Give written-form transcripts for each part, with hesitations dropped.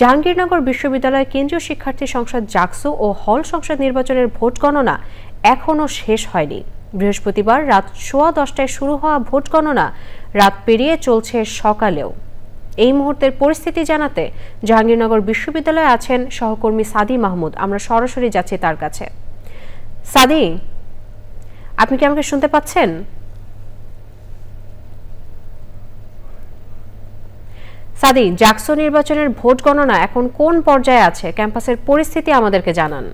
জাহাঙ্গীরনগর বিশ্ববিদ্যালয় কেন্দ্রীয় শিক্ষার্থী সংসদ জাকসু ও হল সংসদ নির্বাচনের ভোট গণনা এখনও শেষ হয়নি। বৃহস্পতিবার রাত 10:15টায় শুরু হওয়া ভোট গণনা রাত পেরিয়ে চলছে সকালেও। এই মুহূর্তের পরিস্থিতি জানাতে জাহাঙ্গীরনগর বিশ্ববিদ্যালয়ে আছেন সহকর্মী সাদি মাহমুদ। আমরা সরাসরি যাচ্ছি তার কাছে। সাদি, আপনি কি আমাকে শুনতে পাচ্ছেন? সাদি, জাকসু নির্বাচনের ভোট গণনা এখন কোন পর্যায়ে আছে? ক্যাম্পাসের পরিস্থিতি আমাদেরকে জানান।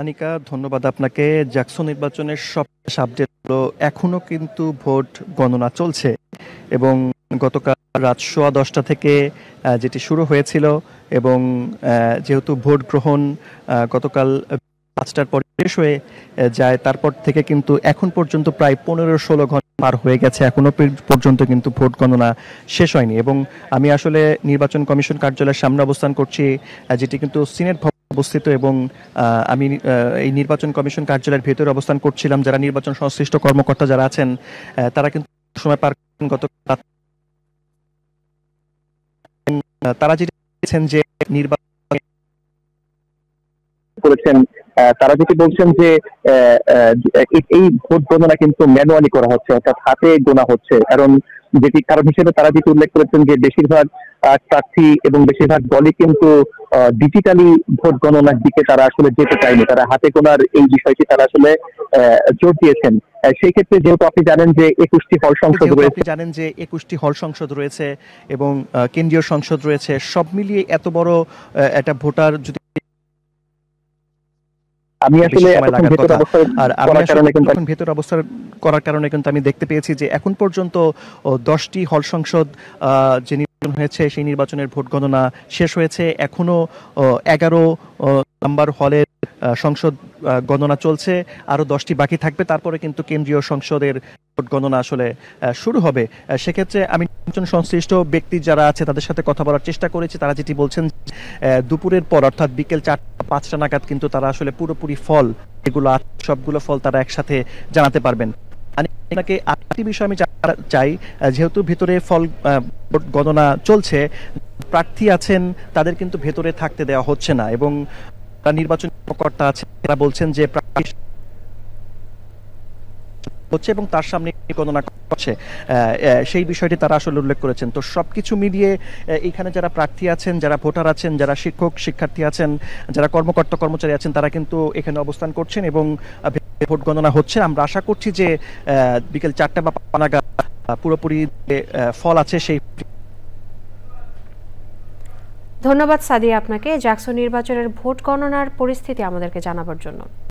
আনিকা, ধন্যবাদ আপনাকে। জাকসু নির্বাচনের সব আপডেট হলো এখনো কিন্তু ভোট গণনা চলছে এবং গতকাল রাত 10:15 থেকে যেটি শুরু হয়েছিল এবং যেহেতু ভোট গ্রহণ গতকাল 5টার পর শেষ হয়ে যায়, তারপর থেকে কিন্তু এখন পর্যন্ত প্রায় 15-16 ঘন্টা পার হয়ে গেছে, এখনো পর্যন্ত কিন্তু ভোট গণনা শেষ হয়নি। এবং আমি আসলে নির্বাচন কমিশন কার্যালয়ের সামনে অবস্থান করছি, যেটি কিন্তু সিনেট ভবন অবস্থিত, এবং আমি এই নির্বাচন কমিশন কার্যালয়ের ভেতরে অবস্থান করছিলাম। যারা নির্বাচন সংশ্লিষ্ট কর্মকর্তা যারা আছেন তারা কিন্তু সময় পার করেন গতকাল। তারা যেটি বলেছেন যে নির্বাচন করেছেন, তারা যেটি বলছেন যে এই ভোট গণনা কিন্তু ম্যানুয়ালি করা হচ্ছে, অর্থাৎ হাতে গোনা হচ্ছে। কারণ হিসেবে তারা যেটি উল্লেখ করেছেন যে বেশিরভাগ প্রার্থী এবং বেশিরভাগ দলই কিন্তু ডিজিটালি ভোট গণনার দিকে তারা আসলে যেতে চায়নি, তারা হাতে গোনার এই বিষয়টি তারা আসলে জোর দিয়েছেন। সেই ক্ষেত্রে যেহেতু আপনি জানেন যে 21টি হল সংসদ রয়েছে এবং কেন্দ্রীয় সংসদ রয়েছে, সব মিলিয়ে এত বড় একটা ভোটার যদি আমি আসলে ভেতর অবস্থান করার কারণে কিন্তু আমি দেখতে পেয়েছি যে এখন পর্যন্ত 10টি হল সংসদ যে নির্বাচন হয়েছে সেই নির্বাচনের ভোট গণনা শেষ হয়েছে। এখনো 11 নাম্বার হলের সংসদ গণনা চলছে, আরো 10টি বাকি থাকবে, তারপরে কিন্তু কেন্দ্রীয় সংসদের ভোট গণনা আসলে শুরু হবে। সেক্ষেত্রে আমি নির্বাচন সংশ্লিষ্ট ব্যক্তি যারা আছে তাদের সাথে কথা বলার চেষ্টা করেছি। তারা যেটি বলছেন দুপুরের পর অর্থাৎ বিকেল 4-5টা নাগাদ কিন্তু তারা আসলে পুরোপুরি ফল এগুলো সবগুলো ফল তারা একসাথে জানাতে পারবেন। আপনাকে আরেকটি বিষয় আমি চাই, যেহেতু ভিতরে ফল গণনা চলছে, প্রার্থী আছেন তাদের কিন্তু ভেতরে থাকতে দেওয়া হচ্ছে না, এবং নির্বাচন কর্মকর্তা আছে তারা বলছেন যে প্রার্থী হচ্ছে এবং তার সামনে গণনা করছে, সেই বিষয়টি তারা আসলে উল্লেখ করেছেন। তো সবকিছু মিলিয়ে এখানে যারা প্রার্থী আছেন, যারা ভোটার আছেন, যারা শিক্ষক শিক্ষার্থী আছেন, যারা কর্মকর্তা কর্মচারী আছেন, তারা কিন্তু এখানে অবস্থান করছেন এবং ভোট গণনা হচ্ছে। আমরা আশা করছি যে বিকেল 4টা বা 5টা নাগাদ পুরোপুরি ফল আছে সেই। ধন্যবাদ সাদিয়া আপনাকে জাকসু নির্বাচনের ভোট গণনার পরিস্থিতি আমাদেরকে জানাবার জন্য।